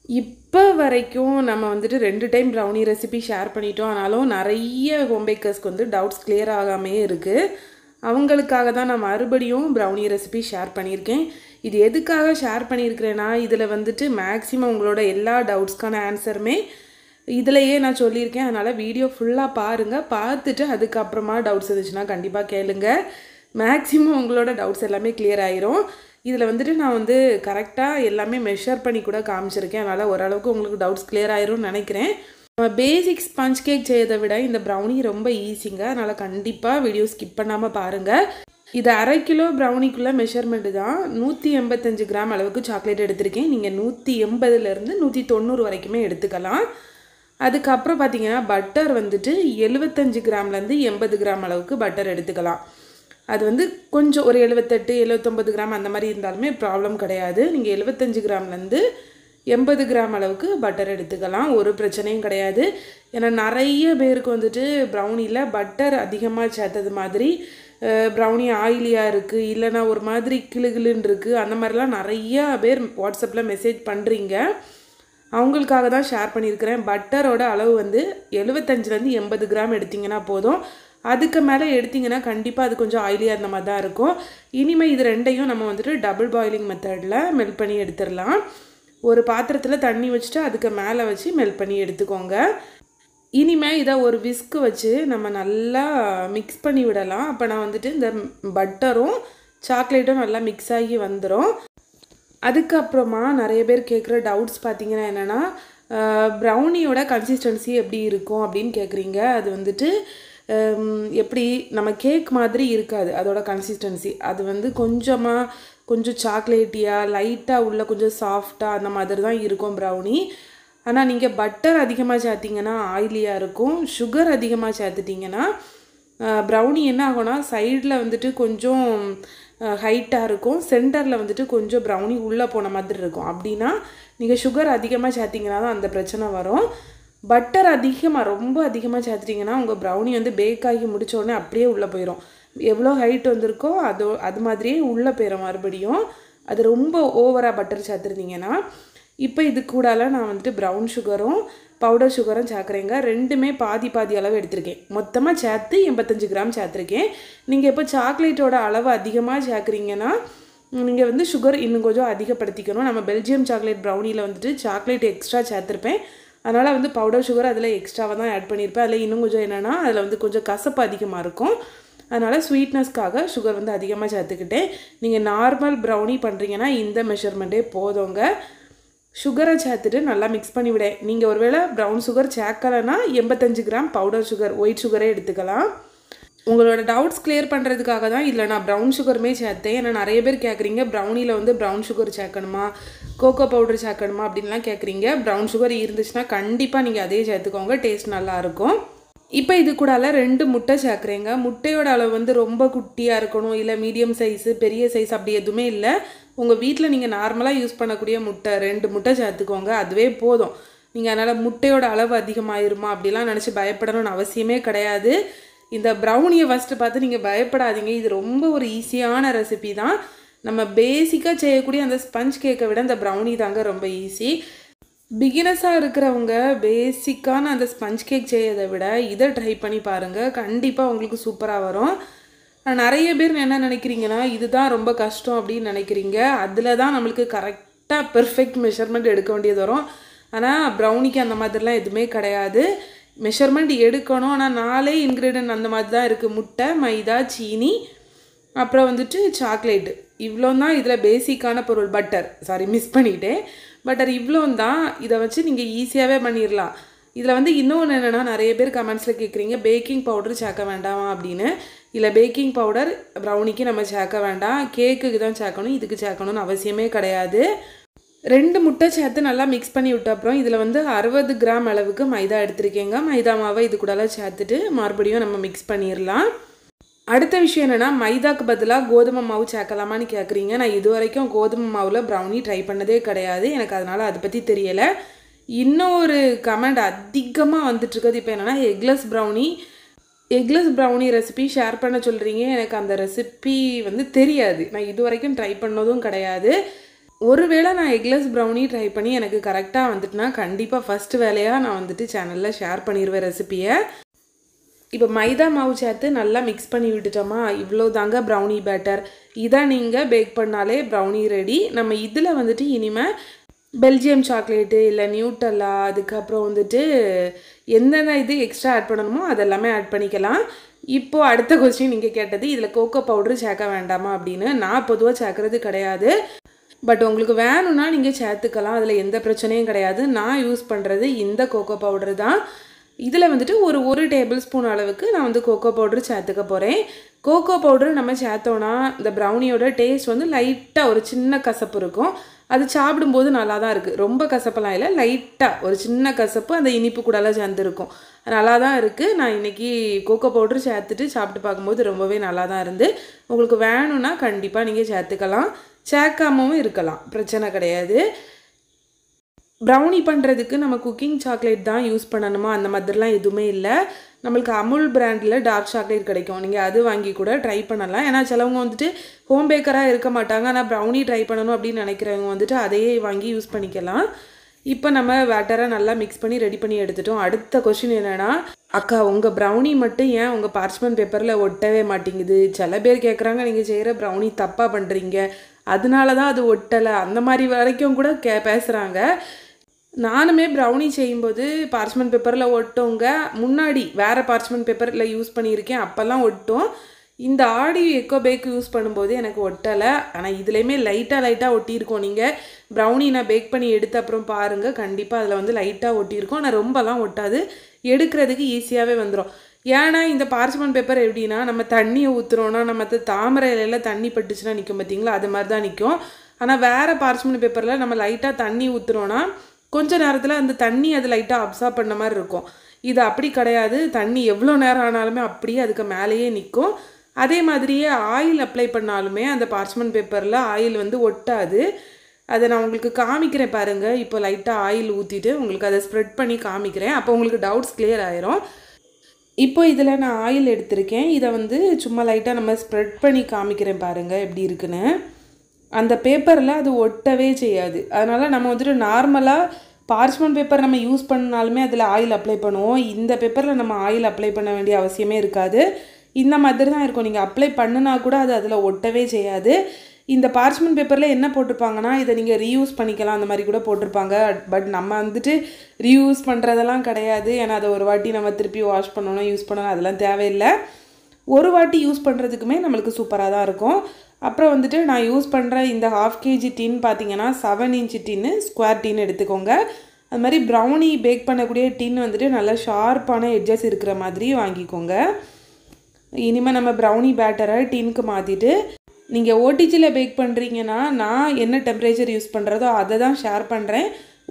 இப்போ வரைக்கும் நம்ம வந்துட்டு 2 டைம் ப்ரௌனி ரெசிபி ஷேர் பண்ணிட்டோம். ஆனாலும் நிறைய ஹோம் பேக்கர்ஸ்க்கு வந்து டவுட்ஸ் கிளியர் ஆகாமே இருக்குது. அவங்களுக்காக தான் நான் மறுபடியும் ப்ரௌனி ரெசிபி ஷேர் பண்ணியிருக்கேன். இது எதுக்காக ஷேர் பண்ணியிருக்கிறேன்னா, இதில் வந்துட்டு மேக்ஸிமம் உங்களோட எல்லா டவுட்ஸ்க்கான ஆன்சருமே இதிலையே நான் சொல்லியிருக்கேன். அதனால் வீடியோ ஃபுல்லாக பாருங்கள். பார்த்துட்டு அதுக்கப்புறமா டவுட்ஸ் இருந்துச்சுன்னா கண்டிப்பாக கேளுங்க. மேக்ஸிமம் உங்களோட டவுட்ஸ் எல்லாமே கிளியர் ஆயிரும். இதில் வந்துட்டு நான் வந்து கரெக்டாக எல்லாமே மெஷர் பண்ணி கூட காமிச்சிருக்கேன். அதனால் ஓரளவுக்கு உங்களுக்கு டவுட்ஸ் கிளியர் ஆயிரும்னு நினைக்கிறேன். பேசிக் ஸ்பஞ்ச் கேக் செய்யறதை விட இந்த ப்ரௌனி ரொம்ப ஈஸிங்க. அதனால் கண்டிப்பாக வீடியோ ஸ்கிப் பண்ணாமல் பாருங்கள். இது 1/2 கிலோ ப்ரௌனிக்குள்ளே மெஷர்மெண்ட்டு தான். 185 கிராம் அளவுக்கு சாக்லேட் எடுத்திருக்கேன். நீங்கள் 180லேருந்து 190 வரைக்குமே எடுத்துக்கலாம். அதுக்கப்புறம் பார்த்தீங்கன்னா பட்டர் வந்துட்டு 75 கிராம்லேருந்து 80 கிராம் அளவுக்கு பட்டர் எடுத்துக்கலாம். அது வந்து கொஞ்சம் ஒரு 78 79 கிராம் அந்த மாதிரி இருந்தாலுமே ப்ராப்ளம் கிடையாது. நீங்கள் 75 கிராம்லேருந்து 80 கிராம் அளவுக்கு பட்டர் எடுத்துக்கலாம். ஒரு பிரச்சனையும் கிடையாது. ஏன்னா நிறைய பேருக்கு வந்துட்டு ப்ரௌனியில் பட்டர் அதிகமாக சேர்த்தது மாதிரி ப்ரௌனி ஆயிலியாக இருக்குது, இல்லைனா ஒரு மாதிரி கிளுகிளுன்னு இருக்குது, அந்த மாதிரிலாம் நிறையா பேர் வாட்ஸ்அப்பில் மெசேஜ் பண்ணுறீங்க. அவங்களுக்காக தான் ஷேர் பண்ணியிருக்கிறேன். பட்டரோட அளவு வந்து 75லேருந்து 80 கிராம் எடுத்திங்கன்னா போதும். அதுக்கு மேலே எடுத்திங்கன்னா கண்டிப்பாக அது கொஞ்சம் ஆயிலியாக இருந்த மாதிரி தான் இருக்கும். இனிமேல் இது ரெண்டையும் நம்ம வந்துட்டு டபுள் பாயிலிங் மெத்தடில் மெல்ட் பண்ணி எடுத்துடலாம். ஒரு பாத்திரத்தில் தண்ணி வச்சுட்டு அதுக்கு மேலே வச்சு மெல்ட் பண்ணி எடுத்துக்கோங்க. இனிமேல் இதை ஒரு விஸ்க்கு வச்சு நம்ம நல்லா மிக்ஸ் பண்ணி விடலாம். அப்போ நான் வந்துட்டு இந்த பட்டரும் சாக்லேட்டும் நல்லா மிக்ஸ் ஆகி வந்துடும். அதுக்கப்புறமா நிறைய பேர் கேட்குற டவுட்ஸ் பார்த்திங்கன்னா என்னென்னா, ப்ரௌனியோட கன்சிஸ்டன்சி எப்படி இருக்கும் அப்படின்னு கேட்குறீங்க. அது வந்துட்டு எப்படி நம்ம கேக் மாதிரி இருக்காது அதோட கன்சிஸ்டன்சி. அது வந்து கொஞ்சம் சாக்லேட்டியாக லைட்டாக உள்ள கொஞ்சம் சாஃப்டாக அந்த மாதிரி தான் இருக்கும் ப்ரௌனி. ஆனால் நீங்கள் பட்டர் அதிகமாக சேர்த்திங்கன்னா ஆயிலியாக இருக்கும். சுகர் அதிகமாக சேர்த்துட்டிங்கன்னா ப்ரௌனி என்ன ஆகும்னா சைடில் வந்துட்டு கொஞ்சம் ஹைட்டாக இருக்கும், சென்டரில் வந்துட்டு கொஞ்சம் ப்ரௌனி உள்ளே போன மாதிரி இருக்கும். அப்படின்னா நீங்கள் சுகர் அதிகமாக சேர்த்திங்கன்னா தான் அந்த பிரச்சனை வரும். பட்டர் ரொம்ப அதிகமாக சேர்த்துட்டிங்கன்னா உங்கள் ப்ரௌனி வந்து பேக் ஆகி முடித்தோடனே அப்படியே உள்ளே போயிடும். எவ்வளோ ஹைட் வந்திருக்கோ அது மாதிரியே உள்ளே போயிடும் மறுபடியும். அது ரொம்ப ஓவராக பட்டர் சேர்த்துருந்தீங்கன்னா. இப்போ இது கூடால நான் வந்துட்டு ப்ரௌன் சுகரும் பவுடர் சுகரும் சேர்க்குறேங்க. ரெண்டுமே பாதி பாதி அளவு எடுத்திருக்கேன். மொத்தமாக சேர்த்து 85 கிராம் சேர்த்துருக்கேன். நீங்கள் இப்போ சாக்லேட்டோட அளவு அதிகமாக சேர்க்குறீங்கன்னா நீங்கள் வந்து சுகர் இன்னும் கொஞ்சம் அதிகப்படுத்திக்கணும். நம்ம பெல்ஜியம் சாக்லேட் ப்ரௌனியில் வந்துட்டு சாக்லேட் எக்ஸ்ட்ரா சேர்த்துருப்பேன். அதனால் வந்து பவுடர் சுகர் அதில் எக்ஸ்ட்ராவாக தான் ஆட் பண்ணியிருப்பேன். அதில் இன்னும் கொஞ்சம் என்னென்னா அதில் வந்து கொஞ்சம் கசப்பு அதிகமாக இருக்கும். அதனால் ஸ்வீட்னஸ்க்காக சுகர் வந்து அதிகமாக சேர்த்துக்கிட்டேன். நீங்கள் நார்மல் ப்ரௌனி பண்ணுறீங்கன்னா இந்த மெஷர்மெண்ட்டே போதுங்க. சுகரை சேர்த்துட்டு நல்லா மிக்ஸ் பண்ணி விட. நீங்கள் ஒருவேளை ப்ரௌன் சுகர் சேர்க்கலைன்னா 85 கிராம் பவுடர் சுகர் ஒயிட் சுகரே எடுத்துக்கலாம். உங்களோட டவுட்ஸ் கிளியர் பண்ணுறதுக்காக தான் இல்லை நான் ப்ரௌன் சுகருமே சேர்த்தேன். ஏன்னா நிறைய பேர் கேட்குறீங்க ப்ரௌனியில் வந்து ப்ரௌன் சுகர் சேர்க்கணுமா, கோகோ பவுடர் சேர்க்கணுமா அப்படின்லாம் கேட்குறீங்க. ப்ரௌன் சுகர் இருந்துச்சுன்னா கண்டிப்பாக நீங்கள் அதே சேர்த்துக்கோங்க, டேஸ்ட் நல்லாயிருக்கும். இப்போ இது கூடால 2 முட்டை சேர்க்குறேங்க. முட்டையோட அளவு வந்து ரொம்ப குட்டியாக இருக்கணும், இல்லை மீடியம் சைஸு பெரிய சைஸ் அப்படி எதுவுமே இல்லை. உங்கள் வீட்டில் நீங்கள் நார்மலாக யூஸ் பண்ணக்கூடிய முட்டை 2 முட்டை சேர்த்துக்கோங்க, அதுவே போதும். நீங்கள் அதனால் முட்டையோட அளவு அதிகமாகிருமா அப்படிலாம் நினச்சி பயப்படணும்னு அவசியமே கிடையாது. இந்த ப்ரௌனியை ஃபஸ்ட்டு பார்த்து நீங்கள் பயப்படாதீங்க. இது ரொம்ப ஒரு ஈஸியான ரெசிபி தான். நம்ம பேசிக்காக செய்யக்கூடிய அந்த ஸ்பஞ்ச் கேக்கை விட இந்த ப்ரௌனி தாங்க ரொம்ப ஈஸி. பிகினர்ஸாக இருக்கிறவங்க பேசிக்கான அந்த ஸ்பஞ்ச் கேக் செய்யறதை விட இதை ட்ரை பண்ணி பாருங்கள். கண்டிப்பாக உங்களுக்கு சூப்பராக வரும். நிறைய பேர் என்ன நினைக்கிறீங்கன்னா இதுதான் ரொம்ப கஷ்டம் அப்படின்னு நினைக்கிறீங்க. அதில் தான் நம்மளுக்கு கரெக்டாக பெர்ஃபெக்ட் மெஷர்மெண்ட் எடுக்க வேண்டியது வரும். ஆனால் ப்ரௌனிக்கு அந்த மாதிரிலாம் எதுவுமே கிடையாது. மெஷர்மெண்ட் எடுக்கணும், ஆனால் 4 இன்க்ரீடியன்ட் அந்த மாதிரி தான் இருக்குது. முட்டை, மைதா, சீனி, அப்புறம் வந்துட்டு சாக்லேட்டு, இவ்வளோ தான் இதில் பேசிக்கான பொருள். பட்டர் மிஸ் பண்ணிவிட்டேன். பட்டர் இவ்வளோ தான். இதை வச்சு நீங்கள் ஈஸியாகவே பண்ணிடலாம். இதில் வந்து இன்னொன்று என்னென்னா, நிறைய பேர் கமெண்ட்ஸில் கேட்குறீங்க பேக்கிங் பவுடர் சேர்க்க வேண்டாமா அப்படின்னு. இல்லை, பேக்கிங் பவுடர் ப்ரௌனிக்கு நம்ம சேர்க்க வேண்டாம், கேக்குக்கு தான் சேர்க்கணும், இதுக்கு சேர்க்கணும்னு அவசியமே கிடையாது. 2 முட்டை சேர்த்து நல்லா மிக்ஸ் பண்ணி விட்ட அப்புறம் இதில் வந்து 60 கிராம் அளவுக்கு மைதா எடுத்திருக்கேங்க. மைதா மாவை இது கூடலாம் சேர்த்துட்டு மறுபடியும் நம்ம மிக்ஸ் பண்ணிடலாம். அடுத்த விஷயம் என்னென்னா, மைதாக்கு பதிலாக கோதுமை மாவு சேர்க்கலாமான்னு கேட்குறீங்க. நான் இது வரைக்கும் கோதுமை மாவில் ப்ரௌனி ட்ரை பண்ணதே கிடையாது, எனக்கு அதனால் அதை பற்றி தெரியலை. இன்னொரு கமெண்ட் அதிகமாக வந்துட்டுருக்குது இப்போ என்னென்னா, எக்லெஸ் ப்ரௌனி ரெசிபி ஷேர் பண்ண சொல்கிறீங்க. எனக்கு அந்த ரெசிபி வந்து தெரியாது, நான் இது வரைக்கும் ட்ரை பண்ணதும் கிடையாது. ஒருவேளை நான் எக்லெஸ் ப்ரௌனி ட்ரை பண்ணி எனக்கு கரெக்டாக வந்துட்டுனா கண்டிப்பாக ஃபஸ்ட்டு வேலையாக நான் வந்துட்டு சேனலில் ஷேர் பண்ணிடுவேன் ரெசிபியை. இப்போ மைதா மாவு சேர்த்து நல்லா மிக்ஸ் பண்ணி விட்டுட்டோமா, இவ்வளோ தாங்க ப்ரௌனி பேட்டர். இதை நீங்கள் பேக் பண்ணாலே ப்ரௌனி ரெடி. நம்ம இதில் வந்துட்டு இனிமேல் பெல்ஜியம் சாக்லேட்டு இல்லை நியூட்டல்லா, அதுக்கப்புறம் வந்துட்டு எந்தெந்த இது எக்ஸ்ட்ரா ஆட் பண்ணணுமோ அதெல்லாமே ஆட் பண்ணிக்கலாம். இப்போது அடுத்த கொஸ்டின் நீங்கள் கேட்டது, இதில் கோகோ பவுட்ரு சேர்க்க வேண்டாமா அப்படின்னு. நான் பொதுவாக சேர்க்குறது கிடையாது. பட் உங்களுக்கு வேணும்னா நீங்கள் சேர்த்துக்கலாம், அதில் எந்த பிரச்சனையும் கிடையாது. நான் யூஸ் பண்ணுறது இந்த கோகோ பவுடர் தான். இதில் வந்துட்டு ஒரு டேபிள் ஸ்பூன் அளவுக்கு நான் வந்து கோகோ பவுடர் சேர்த்துக்க போகிறேன். கோகோ பவுடர் நம்ம சேர்த்தோன்னா இந்த ப்ரௌனியோட டேஸ்ட் வந்து லைட்டாக ஒரு சின்ன கசப்பு இருக்கும். அது சாப்பிடும்போது நல்லா தான் இருக்குது, ரொம்ப கசப்பெல்லாம் இல்லை, லைட்டாக ஒரு சின்ன கசப்பு அந்த இனிப்பு கூடலாம் சேர்ந்துருக்கும், நல்லா தான் இருக்குது. நான் இன்றைக்கி கோகோ பவுடர் சேர்த்துட்டு சாப்பிட்டு பார்க்கும்போது ரொம்பவே நல்லா தான் இருந்து. உங்களுக்கு வேணும்னா கண்டிப்பாக நீங்கள் சேர்த்துக்கலாம், சேர்க்காமவும் இருக்கலாம், பிரச்சனை கிடையாது. ப்ரௌனி பண்ணுறதுக்கு நம்ம குக்கிங் சாக்லேட் தான் யூஸ் பண்ணணுமா அந்த மாதிரிலாம் எதுவுமே இல்லை. நம்மளுக்கு அமுல் பிராண்டில் டார்க் சாக்லேட் கிடைக்கும், நீங்கள் அது வாங்கி கூட ட்ரை பண்ணலாம். ஏன்னா சிலவங்க வந்துட்டு ஹோம் பேக்கராக இருக்க மாட்டாங்க, ஆனால் ப்ரௌனி ட்ரை பண்ணணும் அப்படின்னு நினைக்கிறவங்க வந்துட்டு அதையே வாங்கி யூஸ் பண்ணிக்கலாம். இப்போ நம்ம பேட்டரை நல்லா மிக்ஸ் பண்ணி ரெடி பண்ணி எடுத்துட்டோம். அடுத்த கொஸ்டின் என்னென்னா, அக்கா உங்கள் ப்ரௌனி மட்டும் ஏன் உங்கள் பார்ச்மெண்ட் பேப்பரில் ஒட்டவே மாட்டேங்குது? சில பேர் கேட்குறாங்க நீங்கள் செய்கிற ப்ரௌனி தப்பாக பண்ணுறீங்க, அதனால தான் அது ஒட்டலை, அந்த மாதிரி வரைக்கும் கூட பேசுகிறாங்க. நானுமே ப்ரௌனி செய்யும்போது பார்ச்மெண்ட் பேப்பரில் ஒட்டோங்க, முன்னாடி வேறு பார்ச்மெண்ட் பேப்பரில் யூஸ் பண்ணியிருக்கேன், அப்போல்லாம் ஒட்டும். இந்த ஆடி எக்கோ பேக் யூஸ் பண்ணும்போது எனக்கு ஒட்டலை, ஆனால் இதுலேயுமே லைட்டாக ஒட்டியிருக்கோம். நீங்கள் ப்ரௌனி நான் பேக் பண்ணி எடுத்த அப்புறம் பாருங்கள், கண்டிப்பாக அதில் வந்து லைட்டாக ஒட்டியிருக்கோம், ஆனால் ரொம்பலாம் ஒட்டாது, எடுக்கிறதுக்கு ஈஸியாகவே வந்துடும். ஏன்னா இந்த பார்ச்மெண்ட் பேப்பர் எப்படின்னா, நம்ம தண்ணியை ஊற்றுறோன்னா நம்ம தாமரை இலையில் தண்ணி பட்டுச்சுன்னா நிற்கும் பார்த்தீங்களா, அது மாதிரி தான் நிற்கும். ஆனால் வேறு பார்ச்மெண்ட் பேப்பரில் நம்ம லைட்டாக தண்ணி ஊற்றுறோன்னா கொஞ்ச நேரத்தில் அந்த தண்ணி அது லைட்டாக அப்சார்ப் பண்ண மாதிரி இருக்கும். இது அப்படி கிடையாது, தண்ணி எவ்வளோ நேரம் ஆனாலுமே அப்படியே அதுக்கு மேலேயே நிற்கும். அதே மாதிரியே ஆயில் அப்ளை பண்ணாலுமே அந்த பார்ச்மெண்ட் பேப்பரில் ஆயில் வந்து ஒட்டாது. அதை நான் உங்களுக்கு காமிக்கிறேன் பாருங்கள். இப்போ லைட்டாக ஆயில் ஊற்றிட்டு உங்களுக்கு அதை ஸ்ப்ரெட் பண்ணி காமிக்கிறேன், அப்போ உங்களுக்கு டவுட்ஸ் கிளியர் ஆயிரும். இப்போ இதில் நான் ஆயில் எடுத்திருக்கேன், இதை வந்து சும்மா லைட்டாக நம்ம ஸ்ப்ரெட் பண்ணி காமிக்கிறேன் பாருங்கள் எப்படி இருக்குன்னு. அந்த பேப்பரில் அது ஒட்டவே செய்யாது. அதனால் நம்ம வந்துட்டு நார்மலாக பார்ச்மெண்ட் பேப்பர் நம்ம யூஸ் பண்ணாலுமே அதில் ஆயில் அப்ளை பண்ணுவோம். இந்த பேப்பரில் நம்ம ஆயில் அப்ளை பண்ண வேண்டிய அவசியமே இருக்காது, இந்த மாதிரி தான் இருக்கும். நீங்கள் அப்ளை பண்ணினா கூட அது அதில் ஒட்டவே செய்யாது. இந்த பார்ச்மெண்ட் பேப்பரில் என்ன போட்டிருப்பாங்கன்னா, இதை நீங்கள் ரீயூஸ் பண்ணிக்கலாம் அந்த மாதிரி கூட போட்டிருப்பாங்க. பட் நம்ம வந்துட்டு ரீயூஸ் பண்ணுறதெல்லாம் கிடையாது, ஏன்னா அதை ஒரு வாட்டி நம்ம திருப்பி வாஷ் பண்ணணும், யூஸ் பண்ணணும், அதெல்லாம் தேவையில்லை. ஒரு வாட்டி யூஸ் பண்ணுறதுக்குமே நம்மளுக்கு சூப்பராக தான் இருக்கும். அப்புறம் வந்துட்டு நான் யூஸ் பண்ணுற இந்த 1/2 kg டின் பார்த்தீங்கன்னா 7 இன்ச் டின்னு, ஸ்கொயர் டின் எடுத்துக்கோங்க. அது மாதிரி ப்ரௌனி பேக் பண்ணக்கூடிய டின் வந்துட்டு நல்லா ஷார்ப்பான எட்ஜஸ் இருக்கிற மாதிரி வாங்கிக்கோங்க. இனிமேல் நம்ம ப்ரௌனி பேட்டரை டின்னுக்கு மாற்றிட்டு, நீங்கள் ஓடிஜியில் பேக் பண்ணுறீங்கன்னா நான் என்ன டெம்பரேச்சர் யூஸ் பண்ணுறதோ அதை தான் ஷேர் பண்ணுறேன்.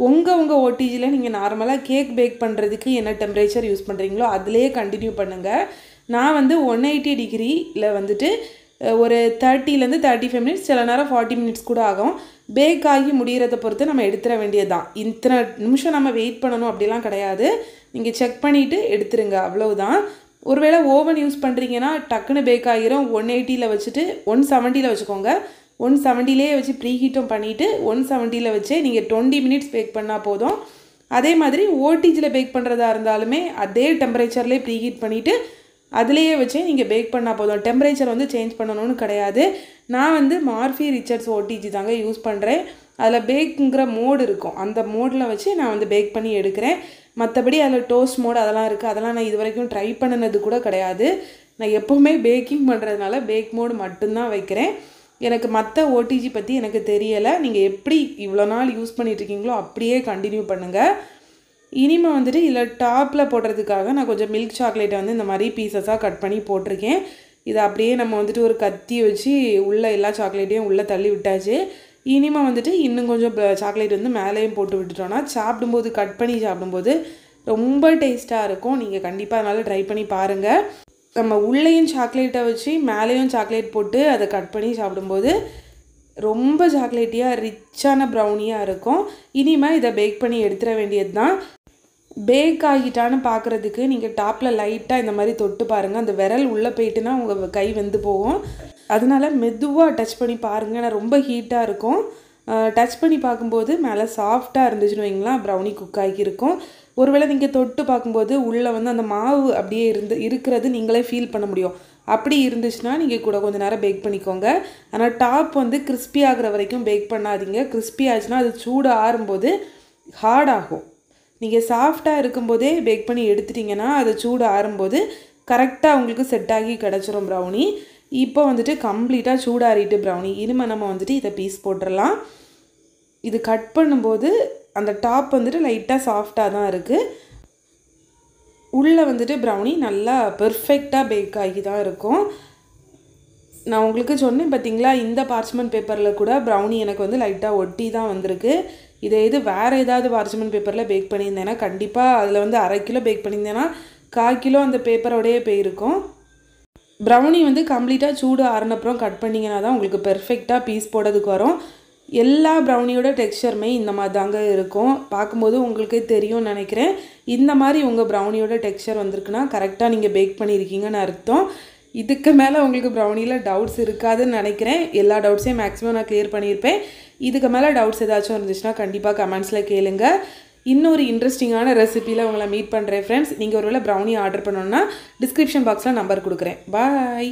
உங்கள் ஓடிஜியில் நீங்கள் நார்மலாக கேக் பேக் பண்ணுறதுக்கு என்ன டெம்பரேச்சர் யூஸ் பண்ணுறீங்களோ அதிலே கண்டினியூ பண்ணுங்கள். நான் வந்து 180 டிகிரியில் வந்துட்டு ஒரு 30லேருந்து 35 மினிட்ஸ், சில நேரம் 40 மினிட்ஸ் கூட ஆகும். பேக் ஆகி முடிகிறத பொறுத்து நம்ம எடுத்துட வேண்டியது தான். இத்தனை நிமிஷம் நம்ம வெயிட் பண்ணணும் அப்படிலாம் கிடையாது, நீங்கள் செக் பண்ணிவிட்டு எடுத்துருங்க, அவ்வளவுதான். ஒருவேளை ஓவன் யூஸ் பண்ணுறீங்கன்னா டக்குன்னு பேக் ஆகிரும். 180ல் வச்சுட்டு 170ல் வச்சுக்கோங்க, 170லேயே வச்சு ப்ரீ ஹீட்டும் பண்ணிவிட்டு 170ல் வச்சே நீங்கள் 20 மினிட்ஸ் பேக் பண்ணால் போதும். அதே மாதிரி ஓடிஜியில் பேக் பண்ணுறதா இருந்தாலுமே அதே டெம்பரேச்சர்லேயே ப்ரீ ஹீட் பண்ணிவிட்டு அதிலேயே வச்சே நீங்கள் பேக் பண்ணால் போதும். டெம்பரேச்சர் வந்து சேஞ்ச் பண்ணணும்னு கிடையாது. நான் வந்து மார்ஃபி ரிச்சர்ட்ஸ் ஓடிஜி தாங்க யூஸ் பண்ணுறேன். அதில் பேக்குங்கிற மோடு இருக்கும், அந்த மோடில் வச்சு நான் வந்து பேக் பண்ணி எடுக்கிறேன். மற்றபடி அதில் டோஸ்ட் மோடு அதெல்லாம் இருக்குது, அதெல்லாம் நான் இது வரைக்கும் ட்ரை பண்ணினது கூட கிடையாது. நான் எப்போவுமே பேக்கிங் பண்ணுறதுனால பேக் மோடு மட்டும்தான் வைக்கிறேன். எனக்கு மற்ற ஓடிஜி பற்றி எனக்கு தெரியலை. நீங்கள் எப்படி இவ்வளோ நாள் யூஸ் பண்ணிகிட்ருக்கீங்களோ அப்படியே கண்டினியூ பண்ணுங்கள். இனிமேல் வந்துட்டு இதில் டாப்பில் போடுறதுக்காக நான் கொஞ்சம் மில்க் சாக்லேட்டை வந்து இந்த மாதிரி பீசஸாக கட் பண்ணி போட்டிருக்கேன். இதை அப்படியே நம்ம வந்துட்டு ஒரு கத்தி வச்சு உள்ளே எல்லா சாக்லேட்டையும் உள்ளே தள்ளி விட்டாச்சு. இனிமேல் வந்துட்டு இன்னும் கொஞ்சம் சாக்லேட் வந்து மேலேயும் போட்டு விட்டுட்டோன்னா சாப்பிடும்போது கட் பண்ணி சாப்பிடும்போது ரொம்ப டேஸ்ட்டாக இருக்கும். நீங்கள் கண்டிப்பாக அதனால் ட்ரை பண்ணி பாருங்கள். நம்ம உள்ளேயும் சாக்லேட்டை வச்சு மேலேயும் சாக்லேட் போட்டு அதை கட் பண்ணி சாப்பிடும்போது ரொம்ப சாக்லேட்டியாக ரிச்சான ப்ரௌனியாக இருக்கும். இனிமேல் இதை பேக் பண்ணி எடுத்துட வேண்டியது தான். பேக் ஆகிட்டான்னு பார்க்குறதுக்கு நீங்கள் டாப்பில் லைட்டாக இந்த மாதிரி தொட்டு பாருங்கள், அந்த விரல் உள்ளே போயிட்டுனா உங்கள் கை வெந்து போகும். அதனால மெதுவாக டச் பண்ணி பாருங்கள், ஏன்னா ரொம்ப ஹீட்டாக இருக்கும். டச் பண்ணி பார்க்கும்போது மேலே சாஃப்டாக இருந்துச்சுன்னு வைங்களேன், ப்ரௌனி குக் ஆகியிருக்கும். ஒருவேளை நீங்கள் தொட்டு பார்க்கும்போது உள்ளே வந்து அந்த மாவு அப்படியே இருக்கிறது நீங்களே ஃபீல் பண்ண முடியும். அப்படி இருந்துச்சுன்னா நீங்கள் கூட கொஞ்சம் நேரம் பேக் பண்ணிக்கோங்க. ஆனால் டாப் வந்து கிறிஸ்பி ஆகிற வரைக்கும் பேக் பண்ணாதீங்க. கிறிஸ்பி ஆச்சுன்னா அது சூடு ஆறும்போது ஹார்ட் ஆகும். நீங்கள் சாஃப்டாக இருக்கும்போதே பேக் பண்ணி எடுத்துட்டிங்கன்னா அது சூடு ஆறும்போது கரெக்டாக உங்களுக்கு செட் ஆகி கிடச்சிரும் ப்ரௌனி. இப்போ வந்துட்டு கம்ப்ளீட்டாக சூடாறிட்டு ப்ரௌனி. இனிமேல் நம்ம வந்துட்டு இதை பீஸ் போட்டுடலாம். இது கட் பண்ணும்போது அந்த டாப் வந்துட்டு லைட்டாக சாஃப்டாக தான் இருக்குது. உள்ளே வந்துட்டு ப்ரௌனி நல்லா பெர்ஃபெக்டாக பேக் ஆகி தான் இருக்கும். நான் உங்களுக்கு சொன்னேன் பார்த்தீங்களா, இந்த பார்ச்மெண்ட் பேப்பரில் கூட ப்ரௌனி எனக்கு வந்து லைட்டாக ஒட்டி தான் வந்திருக்கு. இது வேறு ஏதாவது பார்ச்மெண்ட் பேப்பரில் பேக் பண்ணியிருந்தேன்னா கண்டிப்பாக அதில் வந்து 1/2 கிலோ பேக் பண்ணியிருந்தேன்னா 1/4 கிலோ அந்த பேப்பரோடையே போயிருக்கும். ப்ரௌனி வந்து கம்ப்ளீட்டாக சூடு ஆறுனப்புறம் கட் பண்ணிங்கன்னா தான் உங்களுக்கு பெர்ஃபெக்டாக பீஸ் போடுறதுக்கு வரும். எல்லா ப்ரௌனியோட டெக்ஸ்சருமே இந்த மாதிரி தாங்க இருக்கும். பார்க்கும்போது உங்களுக்கே தெரியும்னு நினைக்கிறேன். இந்த மாதிரி உங்கள் ப்ரௌனியோட டெக்ஸ்சர் வந்திருக்குன்னா கரெக்டாக நீங்கள் பேக் பண்ணியிருக்கீங்கன்னு அர்த்தம். இதுக்கு மேலே உங்களுக்கு ப்ரௌனியில் டவுட்ஸ் இருக்காதுன்னு நினைக்கிறேன். எல்லா டவுட்ஸையும் மேக்ஸிமம் நான் கிளியர் பண்ணியிருப்பேன். இதுக்கு மேலே டவுட்ஸ் ஏதாச்சும் இருந்துச்சுன்னா கண்டிப்பாக கமெண்ட்ஸில் கேளுங்க. இன்னொரு இன்ட்ரெஸ்டிங்கான ரெசிபியில் உங்களை மீட் பண்ணுறேன் ஃப்ரெண்ட்ஸ். நீங்கள் ஒருவேளை ப்ரௌனி ஆர்டர் பண்ணணுன்னா டிஸ்கிரிப்ஷன் பாக்ஸில் நம்பர் கொடுக்குறேன். பாய்.